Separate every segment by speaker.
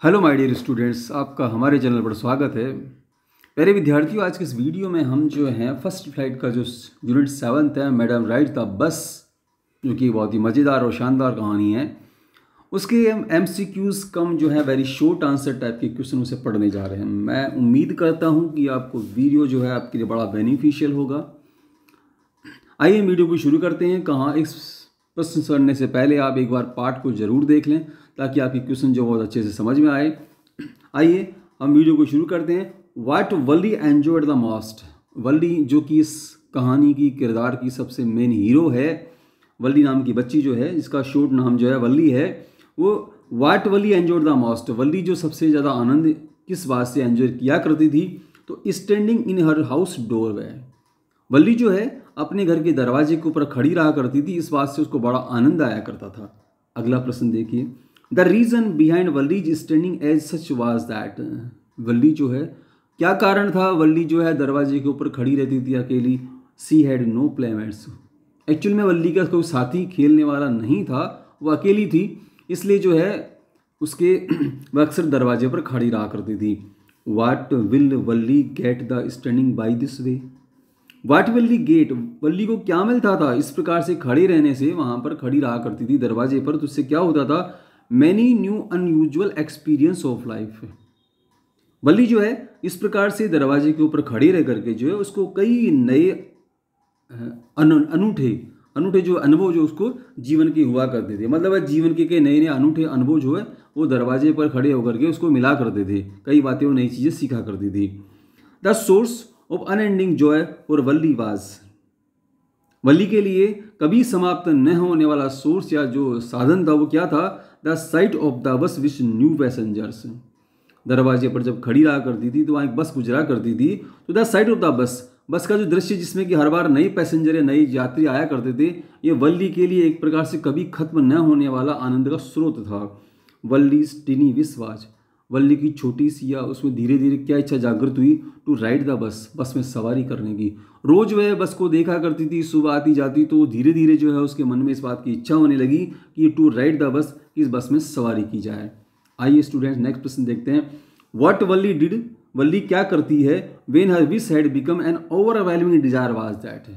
Speaker 1: Hello my dear students, आपका हमारे channel पर स्वागत है। प्यारे विद्यार्थियों, आज के इस वीडियो में हम जो हैं फर्स्ट फ्लाइट का जो यूनिट 7 है मैडम राइड द बस, जो कि बहुत ही मज़ेदार और शानदार कहानी है, उसके MCQs कम जो है वेरी शॉर्ट आंसर टाइप के क्वेश्चन उसे पढ़ने जा रहे हैं। मैं उम्मीद करता हूँ कि आपको वीडियो जो है आपके लिए बड़ा बेनिफिशियल होगा। आइए वीडियो को शुरू करते हैं। कहाँ इस प्रश्न करने से पहले आप एक बार पार्ट को ज़रूर देख लें ताकि आपकी क्वेश्चन जो बहुत अच्छे से समझ में आए। आइए हम वीडियो को शुरू करते हैं। What Valli enjoyed the most. Valli जो कि इस कहानी की किरदार की सबसे मेन हीरो है, वल्ली नाम की बच्ची जो है, इसका शॉर्ट नाम जो है वल्ली है, वो what Valli enjoyed the most, Valli जो सबसे ज़्यादा आनंद किस बात से एंजॉय किया करती थी, तो standing in her house doorway. Valli जो है अपने घर के दरवाजे के ऊपर खड़ी रहा करती थी, इस बात से उसको बड़ा आनंद आया करता था। अगला प्रश्न देखिए। The reason behind Valli's standing as such was that. Valli जो है, क्या कारण था वल्ली जो है दरवाजे के ऊपर खड़ी रहती थी अकेली। She had no playmates. Actual में वल्ली का कोई साथी खेलने वाला नहीं था, वो अकेली थी, इसलिए जो है उसके वह अक्सर दरवाजे पर खड़ी रहा करती थी। What will Valli get the standing by this way. What Valli get, Valli को क्या मिलता था इस प्रकार से खड़े रहने से, वहां पर खड़ी रहा करती थी दरवाजे पर, तो उससे क्या होता था, many new unusual experience of life. Valli जो है इस प्रकार से दरवाजे के ऊपर खड़े रह करके जो है उसको कई नए अनूठे अनूठे जो अनुभव जो उसको जीवन के हुआ करते थे। मतलब जीवन के कई नए नए अनूठे अनुभव जो है वो दरवाजे पर खड़े होकर के उसको मिला करते थे। कई बातें वो नई चीज़ें सीखा करती थी। The source of unending joy for Valli was. Valli के लिए कभी समाप्त न होने वाला सोर्स या जो साधन था वो क्या था, द साइट ऑफ द बस विच न्यू पैसेंजर्स। दरवाजे पर जब खड़ी रहा करती थी तो वहाँ एक बस गुजरा करती थी, तो द साइट ऑफ द बस का जो दृश्य जिसमें कि हर बार नए पैसेंजर या नए यात्री आया करते थे, ये वल्ली के लिए एक प्रकार से कभी खत्म न होने वाला आनंद का स्रोत था। वल्ली टिनी विश्वास, वल्ली की छोटी सी या उसमें धीरे धीरे क्या इच्छा जागृत हुई, टू राइड द बस में सवारी करने की। रोज वह बस को देखा करती थी, सुबह आती जाती, तो धीरे धीरे जो है उसके मन में इस बात की इच्छा होने लगी कि टू राइड द बस, इस बस में सवारी की जाए। आइए स्टूडेंट्स नेक्स्ट प्रश्न देखते हैं। व्हाट वल्ली डिड, वल्ली क्या करती है, when her wish had become an overwhelming desire was that.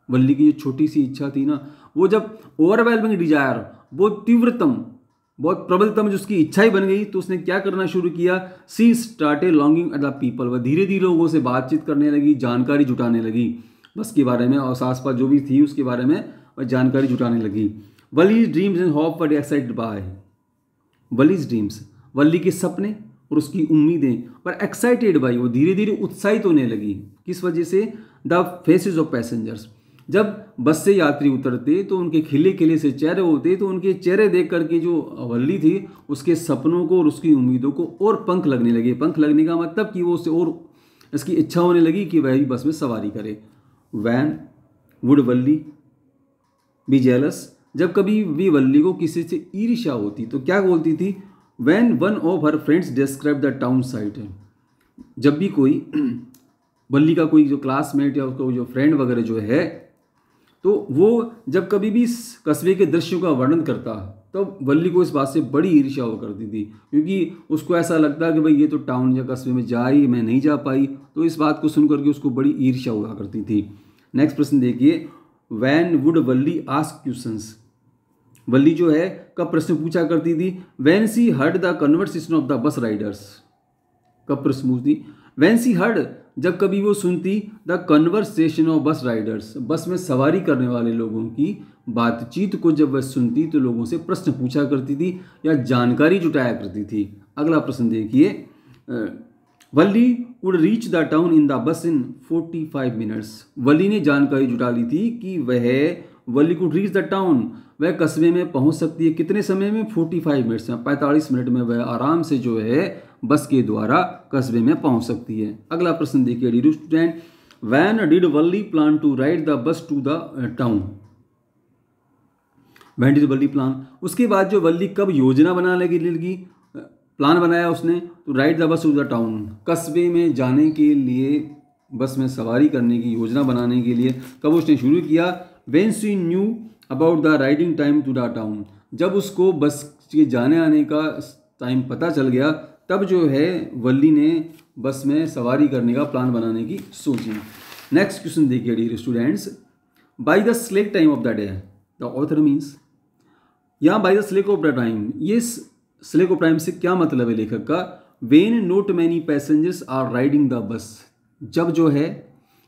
Speaker 1: Valli की जो छोटी सी इच्छा थी ना, वो जब ओवरवेलमिंग डिजायर, वो तीव्रतम बहुत प्रबलतम जो उसकी इच्छा ही बन गई, तो उसने क्या करना शुरू किया, she started longing at the people. वह धीरे धीरे लोगों से बातचीत करने लगी, जानकारी जुटाने लगी बस के बारे में और आसपास जो भी थी उसके बारे में वह जानकारी जुटाने लगी। Valli's dreams and hope were excited by. Valli's dreams, Valli के सपने और उसकी उम्मीदें, पर एक्साइटेड बाय, वो धीरे धीरे उत्साहित होने लगी। किस वजह से, द फेसेस ऑफ पैसेंजर्स। जब बस से यात्री उतरते तो उनके खिले खिले से चेहरे होते, तो उनके चेहरे देख करके जो वल्ली थी उसके सपनों को और उसकी उम्मीदों को और पंख लगने लगे। पंख लगने का मतलब कि वो उससे और इसकी इच्छा होने लगी कि वह भी बस में सवारी करे। When would Valli be jealous, जब कभी भी वल्ली को किसी से ईर्ष्या होती तो क्या बोलती थी, van one of her friends describe the town site. जब भी कोई वल्ली का कोई जो क्लासमेट या उसका जो फ्रेंड वगैरह जो है, तो वो जब कभी भी इस कस्बे के दृश्यों का वर्णन करता तो वल्ली को इस बात से बड़ी ईर्ष्या हुआ करती थी, क्योंकि उसको ऐसा लगता कि भाई ये तो टाउन या कस्बे में जा ही, मैं नहीं जा पाई, तो इस बात को सुनकर के उसको बड़ी ईर्ष्या हुआ करती थी। नेक्स्ट प्रश्न देखिए। When would Valli ask questions. Valli जो है कब प्रश्न पूछा करती थी, when she heard the conversation of the bus riders. कब प्रश्न पूछती, वैन सी हर्ड, जब कभी वो सुनती, द कन्वर्सेशन ऑफ बस राइडर्स, बस में सवारी करने वाले लोगों की बातचीत को जब वह सुनती तो लोगों से प्रश्न पूछा करती थी या जानकारी जुटाया करती थी। अगला प्रश्न देखिए। Valli would reach the town in the bus in 45 minutes. वल्ली ने जानकारी जुटा ली थी कि वल्ली कुड रीच द टाउन, वह कस्बे में पहुंच सकती है कितने समय में, 45 मिनट्स में, 45 मिनट में वह आराम से जो है बस के द्वारा कस्बे में पहुंच सकती है। अगला प्रश्न देखिए dear student. When did Valli plan to ride the bus to the town. When did Valli plan, उसके बाद जो वल्ली कब योजना बनाने लगी, प्लान बनाया उसने, तो ride the bus to the town, कस्बे में जाने के लिए, बस में सवारी करने की योजना बनाने के लिए कब उसने शुरू किया, when she knew about the riding time to the town, जब उसको बस के जाने आने का टाइम पता चल गया तब जो है वल्ली ने बस में सवारी करने का प्लान बनाने की सोची। नेक्स्ट क्वेश्चन देखिए dear students, by the slack time of the day the author means, यहाँ by the slack of the time, ये स्लेक ऑफ टाइम से क्या मतलब है लेखक का, when not many passengers are riding the bus, जब जो है,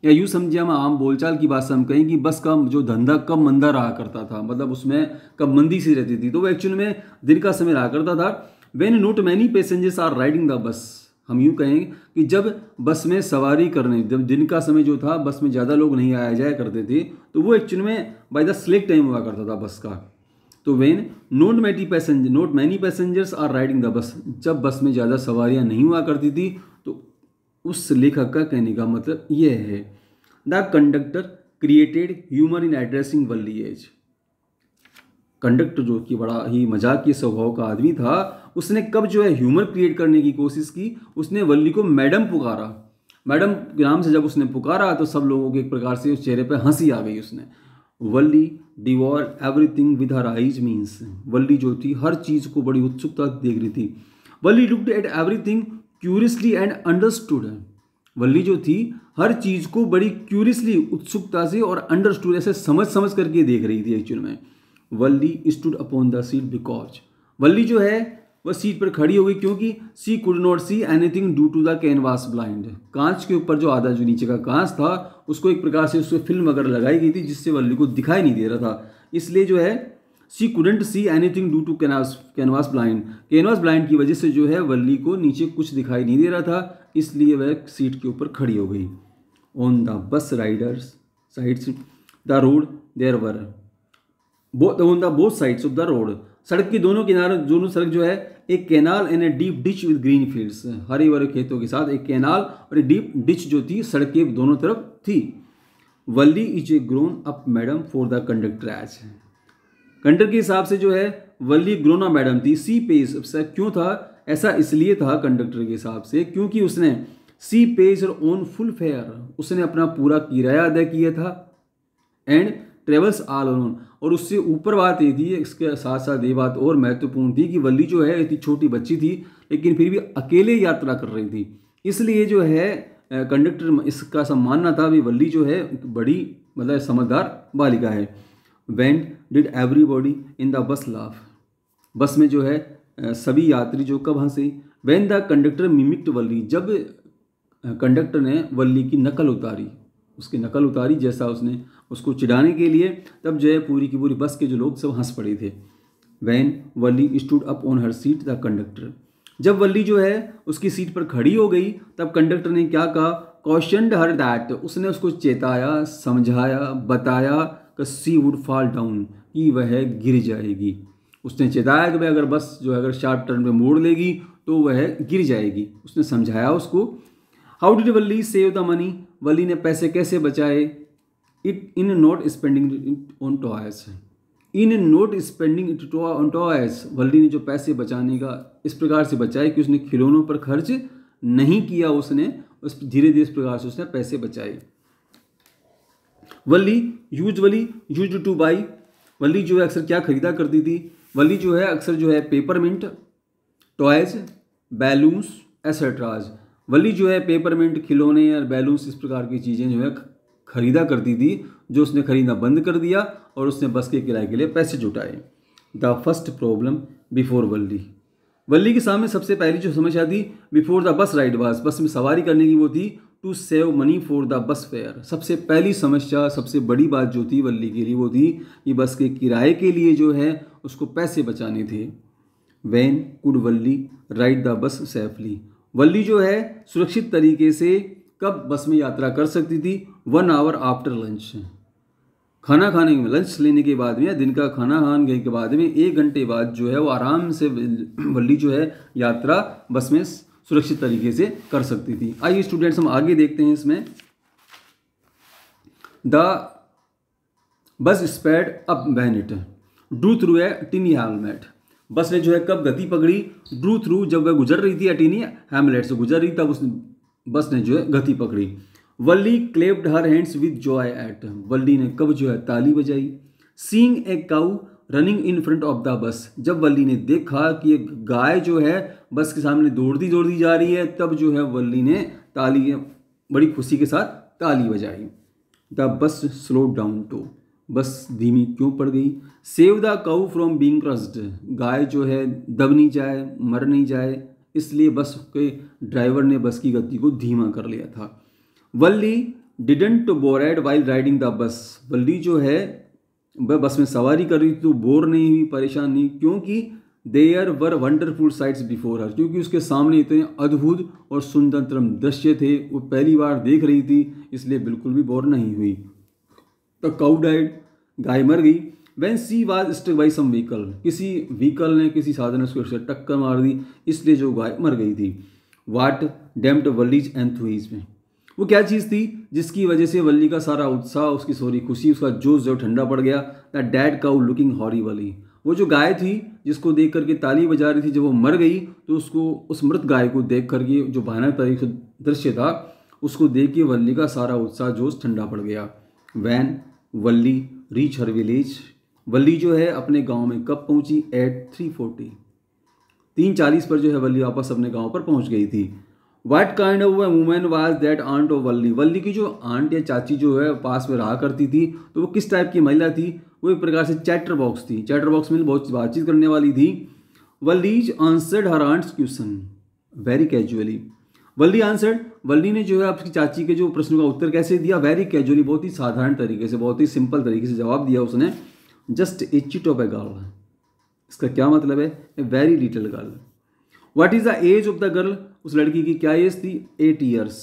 Speaker 1: या यूँ समझिए हम आम बोलचाल की बात से हम कहें कि बस का जो धंधा कब मंदा रहा करता था, मतलब उसमें कब मंदी सी रहती थी, तो वो एक्चुअल में दिन का समय रहा करता था। When not many passengers are riding the bus, हम यूँ कहें कि जब बस में सवारी करने, जब दिन का समय जो था बस में ज़्यादा लोग नहीं आया जाया करते थे, तो वो एक्चुअल में बाय द स्लेक टाइम हुआ करता था बस का। तो when not many passengers are riding the bus, जब बस में ज़्यादा सवारियाँ नहीं हुआ करती थी, तो उस लेखक का कहने का मतलब यह है। The conductor created humour in addressing Valli as, conductor जो कि बड़ा ही मजाकिया स्वभाव का आदमी था, उसने कब जो है ह्यूमर क्रिएट करने की कोशिश की, उसने वल्ली को मैडम पुकारा। मैडम के नाम से जब उसने पुकारा तो सब लोगों के एक प्रकार से उस चेहरे पे हंसी आ गई। उसने Valli devour everything with her eyes means, Valli जो थी हर चीज़ को बड़ी उत्सुकता देख रही थी। Valli looked at everything curiously and understood, Valli जो थी हर चीज़ को बड़ी क्यूरियसली उत्सुकता से और अंडरस्टूड ऐसे समझ समझ करके देख रही थी एक्चुअल में। Valli stood upon the seat because, Valli जो है वह सीट पर खड़ी हो गई क्योंकि she could not see anything due to the canvas blind, कांच के ऊपर जो आधा जो नीचे का कांच था उसको एक प्रकार से उसमें फिल्म वगैरह लगाई गई थी जिससे वल्ली को दिखाई नहीं दे रहा था, इसलिए जो है she couldn't see anything due to canvas blind, canvas blind की वजह से जो है वल्ली को नीचे कुछ दिखाई नहीं दे रहा था, इसलिए वह सीट के ऊपर खड़ी हो गई। On the bus riders sides the road there were, on the both sides of the road, सड़क के दोनों किनारे, दोनों सड़क जो है एक canal and a deep ditch with green fields, हरे भरे खेतों के साथ एक कैनाल और एक डीप डिच जो थी सड़क के दोनों तरफ थी। Valli is a grown up madam for the conductor as, conductor के हिसाब से जो है वल्ली ग्रोन अप मैडम थी। सी पेज क्यों था ऐसा, इसलिए था कंडक्टर के हिसाब से क्योंकि उसने सी पेज और ओन फुल फेयर, उसने अपना पूरा किराया अदा किया था, एंड ट्रेवल्स ऑल अलोन, और उससे ऊपर बात ये थी, इसके साथ साथ ये बात और महत्वपूर्ण थी कि वल्ली जो है इतनी छोटी बच्ची थी लेकिन फिर भी अकेले यात्रा कर रही थी, इसलिए जो है कंडक्टर इसका सब मानना था भी वल्ली जो है बड़ी मतलब समझदार बालिका है। When did everybody in the बस लाफ, बस में जो है सभी यात्री जो कब हंसे, व्हेन द कंडक्टर मिमिक्ड वल्ली, जब कंडक्टर ने वल्ली की नकल उतारी, उसकी नकल उतारी जैसा उसने उसको चिढ़ाने के लिए, तब जो है पूरी की पूरी बस के जो लोग सब हंस पड़े थे। When Valli stood up on her seat the conductor, जब वल्ली जो है उसकी सीट पर खड़ी हो गई तब कंडक्टर ने क्या कहा, कॉशनड हर दैट, उसने उसको चेताया, समझाया, बताया कि सी वुड फॉल डाउन, कि वह गिर जाएगी। उसने चेताया कि भाई अगर बस जो है अगर शार्प टर्न पे मोड़ लेगी तो वह गिर जाएगी, उसने समझाया उसको। How did Valli save the money, Valli ने पैसे कैसे बचाए, it in not spending it on toys, in not spending it on toys, Valli ने जो पैसे बचाने का इस प्रकार से बचाए कि उसने खिलौनों पर खर्च नहीं किया, उसने उस धीरे धीरे इस प्रकार से उसने पैसे बचाए। वल्ली यूजुअली यूज्ड टू बाई, वल्ली जो है अक्सर क्या खरीदा करती थी, वल्ली जो है अक्सर जो है पेपरमिंट, टॉयज, बैलून्स एसेट्राज, वल्ली जो है पेपरमिंट, खिलौने और बैलून्स इस प्रकार की चीज़ें जो है खरीदा करती थी, जो उसने खरीदना बंद कर दिया और उसने बस के किराए के लिए पैसे जुटाए। The first problem before Valli, Valli के सामने सबसे पहली जो समस्या थी before the bus ride was, bus में सवारी करने की वो थी to save money for the bus fare, सबसे पहली समस्या सबसे बड़ी बात जो थी वल्ली के लिए वो थी कि बस के किराए के लिए जो है उसको पैसे बचाने थे। When could Valli ride the bus safely, Valli जो है सुरक्षित तरीके से कब बस में यात्रा कर सकती थी, 1 आवर आफ्टर लंच, खाना खाने में, लंच लेने के बाद में या दिन का खाना खाने के बाद में 1 घंटे बाद जो है वो आराम से वल्ली जो है यात्रा बस में सुरक्षित तरीके से कर सकती थी। आइए स्टूडेंट्स हम आगे देखते हैं इसमें। The bus speed up when it Drew through a टिनी Hamlet, बस ने जो है कब गति पकड़ी, ड्रू थ्रू, जब वह गुजर रही थी टिनी हैमलेट से गुजर रही तब उस बस ने जो है गति पकड़ी। Valli clapped her hands with joy at, Valli ने कब जो है ताली बजाई। Seeing a cow running in front of the bus, जब वल्ली ने देखा कि एक गाय जो है बस के सामने दौड़ती दौड़ती जा रही है, तब जो है वल्ली ने ताली बड़ी खुशी के साथ ताली बजाई। The bus slow down to, बस धीमी क्यों पड़ गई। Save the cow from being crushed, गाय जो है दब नहीं जाए, मर नहीं जाए, इसलिए बस के ड्राइवर ने बस की गति को धीमा कर लिया था। Valli didn't bored while riding the bus, Valli जो है वह बस में सवारी कर रही थी तो बोर नहीं हुई, परेशान नहीं, क्योंकि there were wonderful sights before her, क्योंकि उसके सामने इतने अद्भुत और सुंदर दृश्य थे, वो पहली बार देख रही थी, इसलिए बिल्कुल भी बोर नहीं हुई। द काउ डाइड, गाय मर गई। When she was struck by some vehicle, किसी व्हीकल ने, किसी साधन ने उसको टक्कर मार दी, इसलिए जो गाय मर गई थी। वाट डैम्प्ड वल्लीज एंथुइज्म, वो क्या चीज़ थी जिसकी वजह से वल्ली का सारा उत्साह, उसकी सारी खुशी, उसका जोश जो ठंडा पड़ गया। The dad cow looking horribly, वो जो गाय थी जिसको देख करके ताली बजा रही थी, जब वो मर गई तो उसको, उस मृत गाय को देख करके जो भयानक तरीके से दृश्य था उसको देख के वल्ली का सारा उत्साह जोश ठंडा पड़ गया। वैन वल्ली रीच हर विलेज, वल्ली जो है अपने गांव में कब पहुंची। एट 3:40, 3:40 पर जो है वल्ली वापस अपने गांव पर पहुंच गई थी। What kind of a woman was that aunt of Valli, Valli की जो आंट या चाची जो है पास में रहा करती थी, तो वो किस टाइप की महिला थी। वो एक प्रकार से चैटर बॉक्स थी, चैटर बॉक्स में बहुत बातचीत करने वाली थी। वल्लीज आंसर्ड हर आंट्स क्वेश्चन वेरी कैजुअली, वल्ली आंसर्ड, वल्ली ने जो है आपकी चाची के जो प्रश्न का उत्तर कैसे दिया। वेरी कैजुअली, बहुत ही साधारण तरीके से, बहुत ही सिंपल तरीके से जवाब दिया उसने। Just a chit of a girl, इसका क्या मतलब है। A very little girl. What is the age of the girl, उस लड़की की क्या एज थी। 8 years,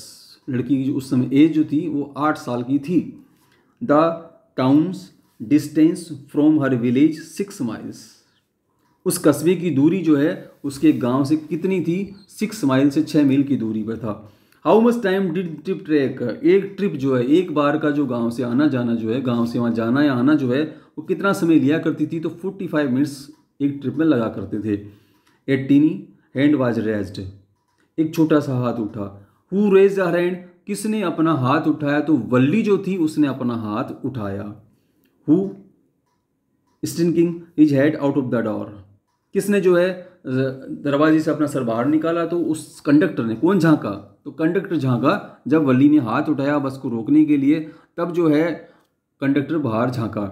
Speaker 1: लड़की की जो उस समय एज जो थी वो 8 साल की थी। The towns distance from her village 6 miles, उस कस्बे की दूरी जो है उसके गांव से कितनी थी। 6 माइल से 6 मील की दूरी पर था। How much time did trip take, एक ट्रिप जो है, एक बार का जो गांव से आना जाना जो है, गांव से वहाँ जाना या आना जो है, वो कितना समय लिया करती थी। तो 45 मिनट्स एक ट्रिप में लगा करते थे। ए टीनी हैंड वाज रेज्ड, एक छोटा सा हाथ उठा। हु रेज्ड हर हैंड, किसने अपना हाथ उठाया। तो वल्ली जो थी उसने अपना हाथ उठाया। Who stinking his head out of the door, किसने जो है दरवाजे से अपना सर बाहर निकाला। तो उस कंडक्टर ने, कौन झांका, तो कंडक्टर झांका। जब वल्ली ने हाथ उठाया बस को रोकने के लिए, तब जो है कंडक्टर बाहर झांका।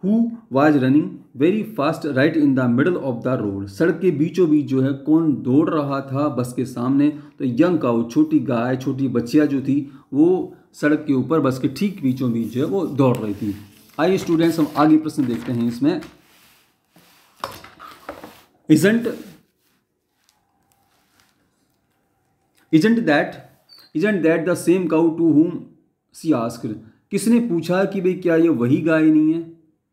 Speaker 1: Who was running very fast right in the middle of the road, सड़क के बीचों बीच जो है कौन दौड़ रहा था बस के सामने। तो यंग काउ, छोटी गाय, छोटी बच्चियाँ जो थी वो सड़क के ऊपर बस के ठीक बीचों बीच जो है वो दौड़ रही थी। आइए स्टूडेंट्स हम आगे प्रश्न देखते हैं इसमें। Isn't that the same cow to whom she asked, किसने पूछा कि भाई क्या ये वही गाय नहीं है,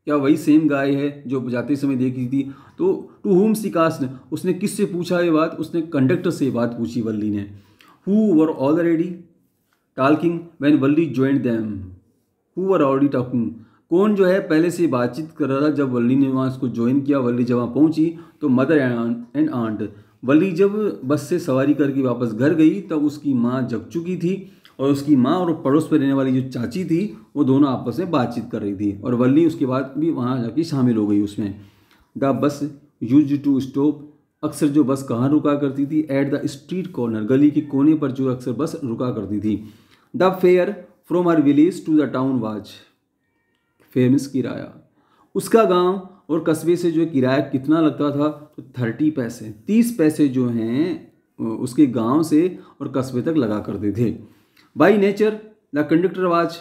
Speaker 1: क्या वही सेम गाय है जो जाते समय देखी थी। तो टू whom she asked, उसने किससे पूछा ये बात, उसने कंडक्टर से बात पूछी वल्ली ने। Who were already talking when Valli joined them, who were already talking, कौन जो है पहले से बातचीत कर रहा था जब वल्ली ने वहाँ उसको ज्वाइन किया। वल्ली जब वहाँ पहुँची तो मदर एंड आंट, वल्ली जब बस से सवारी करके वापस घर गई तब उसकी माँ जग चुकी थी और उसकी माँ और पड़ोस पर रहने वाली जो चाची थी वो दोनों आपस में बातचीत कर रही थी और वल्ली उसके बाद भी वहाँ जाके शामिल हो गई उसमें। The bus used to stop, अक्सर जो बस कहाँ रुका करती थी। एट द स्ट्रीट कॉर्नर, गली के कोने पर जो अक्सर बस रुका करती थी। The fare from her village to the town was, fare means किराया, उसका गांव और कस्बे से जो किराया कितना लगता था। तो 30 पैसे, 30 पैसे जो हैं उसके गांव से और कस्बे तक लगा करते थे। By nature the conductor was,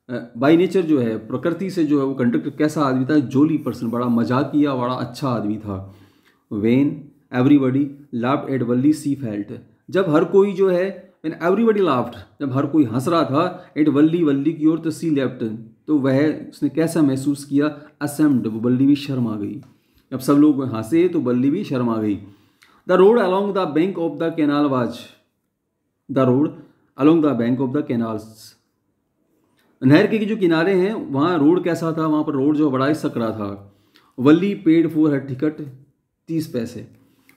Speaker 1: by nature जो है प्रकृति से जो है वो कंडक्टर कैसा आदमी था। जोली पर्सन, बड़ा मजाकिया, बड़ा अच्छा आदमी था। When everybody laughed eight Valli C felt, जब हर कोई जो है, व्हेन एवरीबडी लाफ्ड, जब हर कोई हंस रहा था, एट वल्ली, वल्ली की ओर, तो सी लेफ्ट, तो वह उसने कैसा महसूस किया। असेम्ड, वल्ली भी शर्म आ गई। जब सब लोग हंसे तो वल्ली भी शर्म आ गई। The road along the bank of the canal was, the road along the bank of the canals, नहर के जो किनारे हैं वहाँ रोड कैसा था, वहाँ पर रोड जो बड़ा ही सकरा था। वल्ली पेड फॉर हर टिकट 30 पैसे,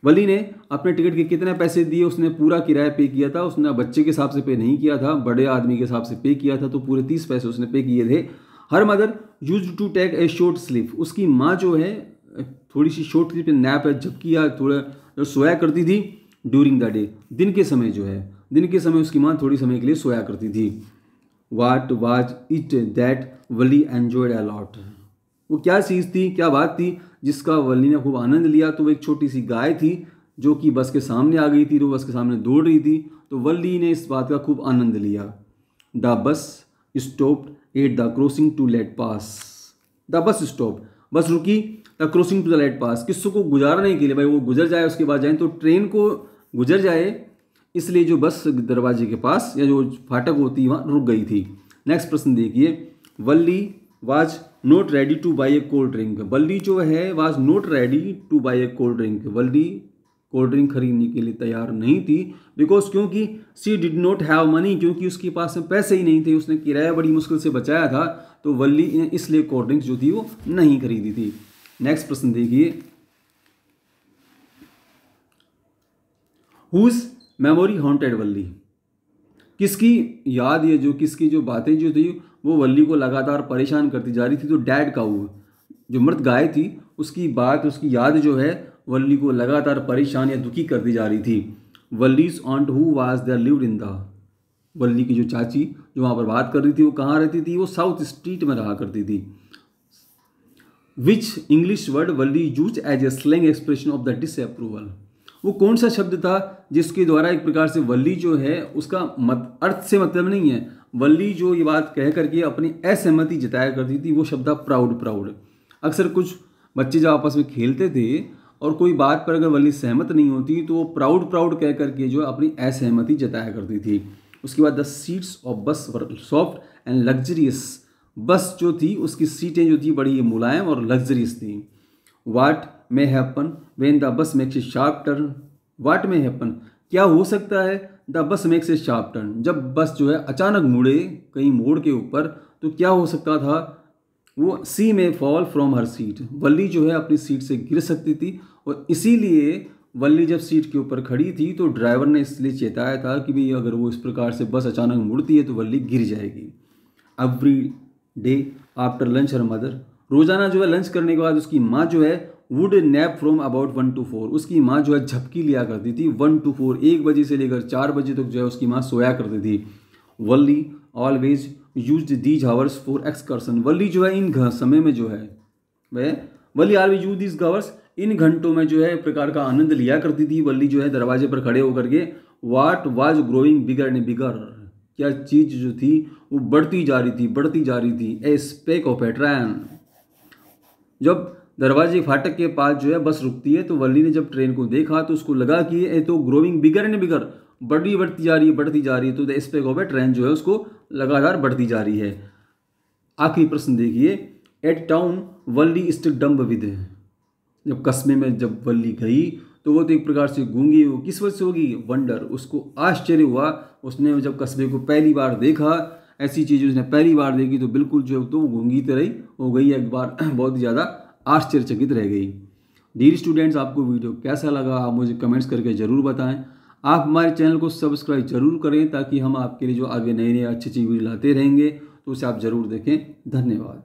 Speaker 1: वल्ली ने अपने टिकट के कितने पैसे दिए, उसने पूरा किराया पे किया था। उसने बच्चे के हिसाब से पे नहीं किया था, बड़े आदमी के हिसाब से पे किया था, तो पूरे 30 पैसे उसने पे किए थे। Her mother used to take a short sleep, उसकी माँ जो है थोड़ी सी शॉर्ट स्लीप नैप है झपकी या थोड़ा जो सोया करती थी ड्यूरिंग द डे, दिन के समय जो है, दिन के समय उसकी माँ थोड़ी समय के लिए सोया करती थी। What was it that Wali enjoyed a lot, वो क्या चीज़ थी, क्या बात थी जिसका वली ने खूब आनंद लिया? तो वो एक छोटी सी गाय थी जो कि बस के सामने आ गई थी, वो बस के सामने दौड़ रही थी, तो वली ने इस बात का खूब आनंद लिया। The bus stopped at the crossing to let pass, the bus stop, bus रुकी, the crossing to the let pass, किसको को गुजारने के लिए, भाई वो गुजर जाए उसके बाद जाए, तो ट्रेन को गुजर जाए इसलिए जो बस दरवाजे के पास या जो फाटक होती है वहाँ रुक गई थी। नेक्स्ट प्रश्न देखिए, Valli was not ready to buy a cold drink, Valli जो है was not ready to buy a cold drink, Valli cold drink खरीदने के लिए तैयार नहीं थी, बिकॉज क्योंकि she did not have money, क्योंकि उसके पास में पैसे ही नहीं थे, उसने किराया बड़ी मुश्किल से बचाया था, तो वल्ली ने इसलिए कोल्ड ड्रिंक्स जो थी वो नहीं खरीदी थी। नेक्स्ट प्रश्न देखिए, हुज मेमोरी हॉन्टेड वल्ली, किसकी याद ये जो किसकी जो बातें जो थी वो वल्ली को लगातार परेशान करती जा रही थी? तो डैड काऊ, जो मृत गाय थी उसकी बात, उसकी याद जो है वल्ली को लगातार परेशान या दुखी करती जा रही थी। Valli's aunt who was there lived in the, Valli की जो चाची जो वहाँ पर बात कर रही थी वो कहाँ रहती थी? वो साउथ स्ट्रीट में रहा करती थी। Which English word Valli use as a slang expression of the disapproval, वो कौन सा शब्द था जिसके द्वारा एक प्रकार से वल्ली जो है उसका अर्थ से मतलब नहीं है, वल्ली जो ये बात कह करके अपनी असहमति जताया करती थी, वो शब्द था प्राउड। प्राउड, अक्सर कुछ बच्चे जब आपस में खेलते थे और कोई बात पर अगर वल्ली सहमत नहीं होती तो वो प्राउड प्राउड कह करके जो अपनी असहमति जताया करती थी। उसके बाद द सीट्स ऑफ बस वर सॉफ्ट एंड लग्जरियस, बस जो थी उसकी सीटें जो थी बड़ी मुलायम और लग्जरियस थी। What may happen when the bus makes a sharp turn, what may happen, क्या हो सकता है? The bus makes a sharp turn, जब बस जो है अचानक मुड़े कहीं मोड़ के ऊपर, तो क्या हो सकता था? वो सी में फॉल फ्रॉम हर सीट, वल्ली जो है अपनी सीट से गिर सकती थी, और इसीलिए वल्ली जब सीट के ऊपर खड़ी थी तो ड्राइवर ने इसलिए चेताया था कि भाई अगर वो इस प्रकार से बस अचानक मुड़ती है तो वल्ली गिर जाएगी। Every day after lunch her mother, रोजाना जो है लंच करने के बाद उसकी माँ जो है would nap from about 1 to 4, उसकी माँ जो है झपकी लिया करती थी 1 to 4, 1 बजे से लेकर 4 बजे तक जो है उसकी माँ सोया करती थी। Valli always used these hours for excursion, Valli जो है इन समय में जो है वह Valli always use these hours, इन घंटों में जो है एक प्रकार का आनंद लिया करती थी वल्ली जो है दरवाजे पर खड़े होकर के। What was growing bigger and bigger, क्या चीज़ जो थी वो बढ़ती जा रही थी, बढ़ती जा रही थी। ए स्पेक ऑफ ए ट्रेन, जब दरवाजे फाटक के पास जो है बस रुकती है तो वल्ली ने जब ट्रेन को देखा तो उसको लगा कि ये तो ग्रोइंग बिगर एंड बिगर, बढ़ती जा रही है, बढ़ती जा रही है, तो the speck of a train जो है उसको लगातार बढ़ती जा रही है। आखिरी प्रश्न देखिए, at town Valli stick dumb with, जब कस्बे में जब वल्ली गई तो वो तो एक प्रकार से गूंगी, वो किस वजह से होगी? वंडर, उसको आश्चर्य हुआ, उसने जब कस्बे को पहली बार देखा, ऐसी चीज़ उसने पहली बार देखी तो बिल्कुल जो तो वो गूंगी तरह हो गई, एक बार बहुत ही ज़्यादा आश्चर्यचकित रह गई। डियर स्टूडेंट्स, आपको वीडियो कैसा लगा आप मुझे कमेंट्स करके ज़रूर बताएं। आप हमारे चैनल को सब्सक्राइब जरूर करें ताकि हम आपके लिए जो आगे नए अच्छी वीडियो लाते रहेंगे तो उसे आप ज़रूर देखें। धन्यवाद।